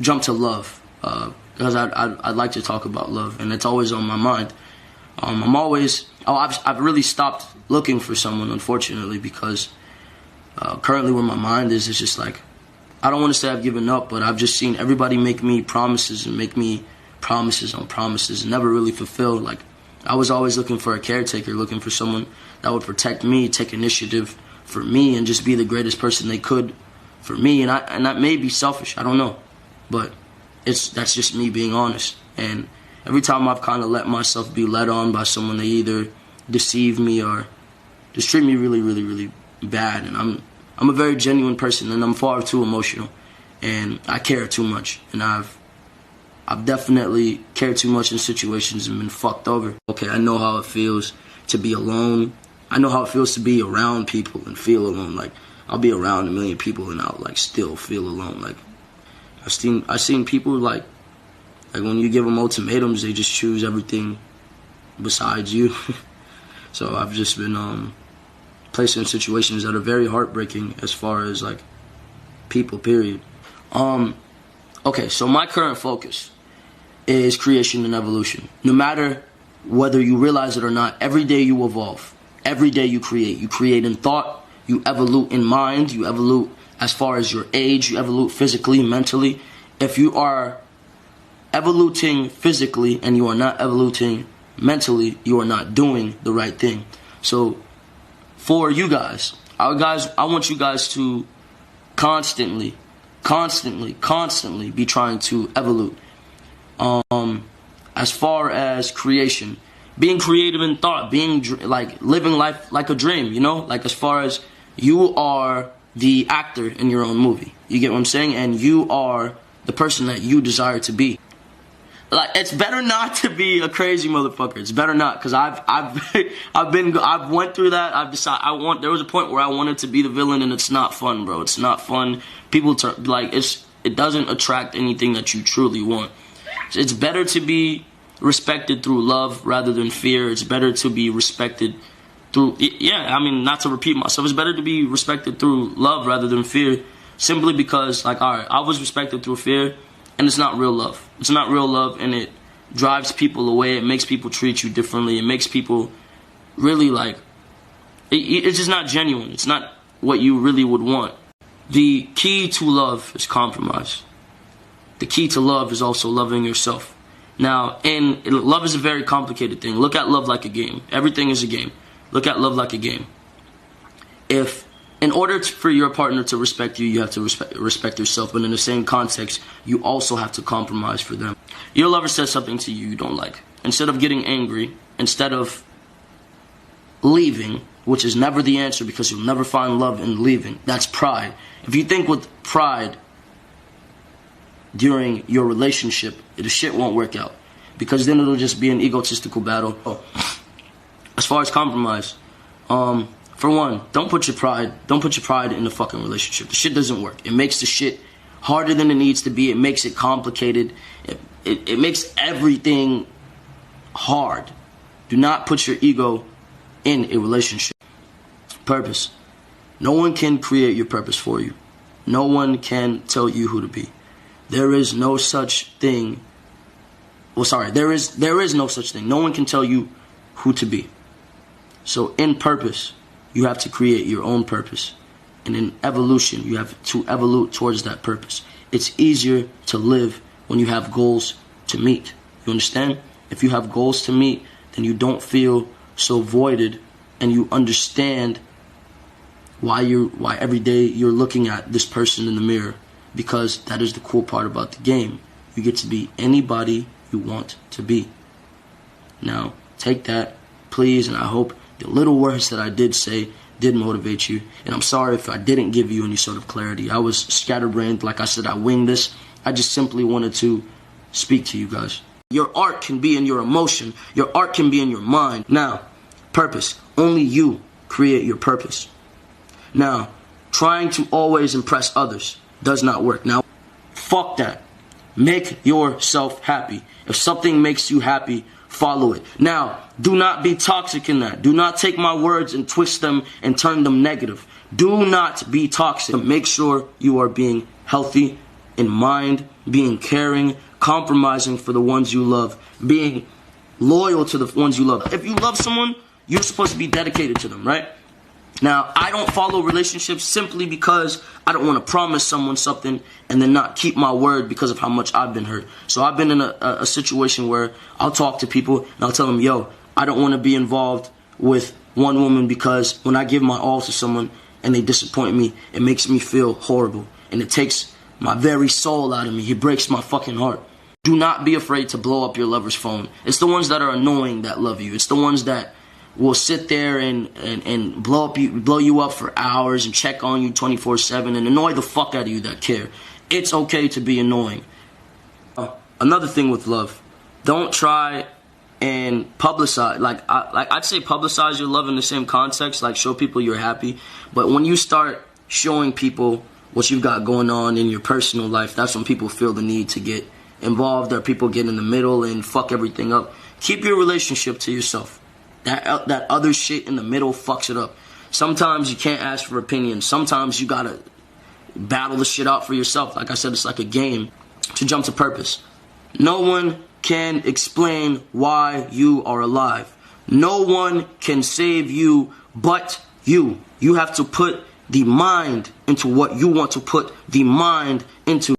jump to love, because I'd like to talk about love, and it's always on my mind. I've really stopped looking for someone, unfortunately, because currently where my mind is, it's just like, I don't want to say I've given up, but I've just seen everybody make me promises and make me promises on promises and never really fulfill. Like, I was always looking for a caretaker, looking for someone that would protect me, take initiative for me, and just be the greatest person they could for me. And that may be selfish, I don't know, but that's just me being honest. And every time I've kind of let myself be led on by someone, they either deceive me or just treat me really, really, really bad. And I'm a very genuine person, and I'm far too emotional, and I care too much, and I've definitely cared too much in situations and been fucked over. Okay, I know how it feels to be alone. I know how it feels to be around people and feel alone. Like, I'll be around a million people and I'll like still feel alone. Like, I've seen people like when you give them ultimatums, they just choose everything besides you. So I've just been placed in situations that are very heartbreaking as far as like people, period. Okay, so my current focus is creation and evolution. No matter whether you realize it or not, every day you evolve. Every day you create. You create in thought, you evolve in mind, you evolve as far as your age, you evolve physically, mentally. If you are evoluting physically and you are not evoluting mentally, you are not doing the right thing. So for you guys, I want you guys to constantly be trying to evolve. As far as creation, being creative in thought, being like living life like a dream, you know, like as far as you are the actor in your own movie, you get what I'm saying, and you are the person that you desire to be. Like, it's better not to be a crazy motherfucker. It's better not, because I've went through that. I've decided there was a point where I wanted to be the villain, and it's not fun, bro. It's not fun. People it doesn't attract anything that you truly want. It's better to be respected through love rather than fear. It's better to be respected through, not to repeat myself, it's better to be respected through love rather than fear, simply because, like, alright, I was respected through fear, and it's not real love. It's not real love, and it drives people away. It makes people treat you differently. It makes people really, like, it's just not genuine. It's not what you really would want. The key to love is compromise. The key to love is also loving yourself. Now, love is a very complicated thing. Look at love like a game. Everything is a game. Look at love like a game. In order for your partner to respect you, you have to respect yourself. But in the same context, you also have to compromise for them. Your lover says something to you you don't like. Instead of getting angry, instead of leaving, which is never the answer because you'll never find love in leaving. That's pride. If you think with pride during your relationship, the shit won't work out, because then it'll just be an egotistical battle. As far as compromise, for one, don't put your pride in the fucking relationship. The shit doesn't work. It makes the shit harder than it needs to be. It makes it complicated. It makes everything hard. Do not put your ego in a relationship. Purpose. No one can create your purpose for you. No one can tell you who to be. There is no such thing. There is no such thing. No one can tell you who to be. So in purpose, you have to create your own purpose. And in evolution, you have to evolve towards that purpose. It's easier to live when you have goals to meet. You understand? If you have goals to meet, then you don't feel so voided, and you understand why every day you're looking at this person in the mirror. Because that is the cool part about the game. You get to be anybody you want to be. Now, take that, please, and I hope the little words that I did say did motivate you. And I'm sorry if I didn't give you any sort of clarity. I was scatterbrained. Like I said, I winged this. I just simply wanted to speak to you guys. Your art can be in your emotion. Your art can be in your mind. Now, purpose. Only you create your purpose. Now, trying to always impress others does not work. Now, fuck that. Make yourself happy. If something makes you happy, follow it. Now, do not be toxic in that. Do not take my words and twist them and turn them negative. Do not be toxic. Make sure you are being healthy in mind, being caring, compromising for the ones you love, being loyal to the ones you love. If you love someone, you're supposed to be dedicated to them, right? Now, I don't follow relationships simply because I don't want to promise someone something and then not keep my word because of how much I've been hurt. So I've been in a situation where I'll talk to people and I'll tell them, yo, I don't want to be involved with one woman because when I give my all to someone and they disappoint me, it makes me feel horrible. And it takes my very soul out of me. It breaks my fucking heart. Do not be afraid to blow up your lover's phone. It's the ones that are annoying that love you. It's the ones that will sit there and blow you up for hours and check on you 24/7 and annoy the fuck out of you that care. It's okay to be annoying. Another thing with love, don't try and publicize. I'd say publicize your love in the same context, like show people you're happy. But when you start showing people what you've got going on in your personal life, that's when people feel the need to get involved, or people get in the middle and fuck everything up. Keep your relationship to yourself. That other shit in the middle fucks it up. Sometimes you can't ask for opinions. Sometimes you gotta battle the shit out for yourself. Like I said, it's like a game. To jump to purpose. No one can explain why you are alive. No one can save you but you. You have to put the mind into what you want to put the mind into.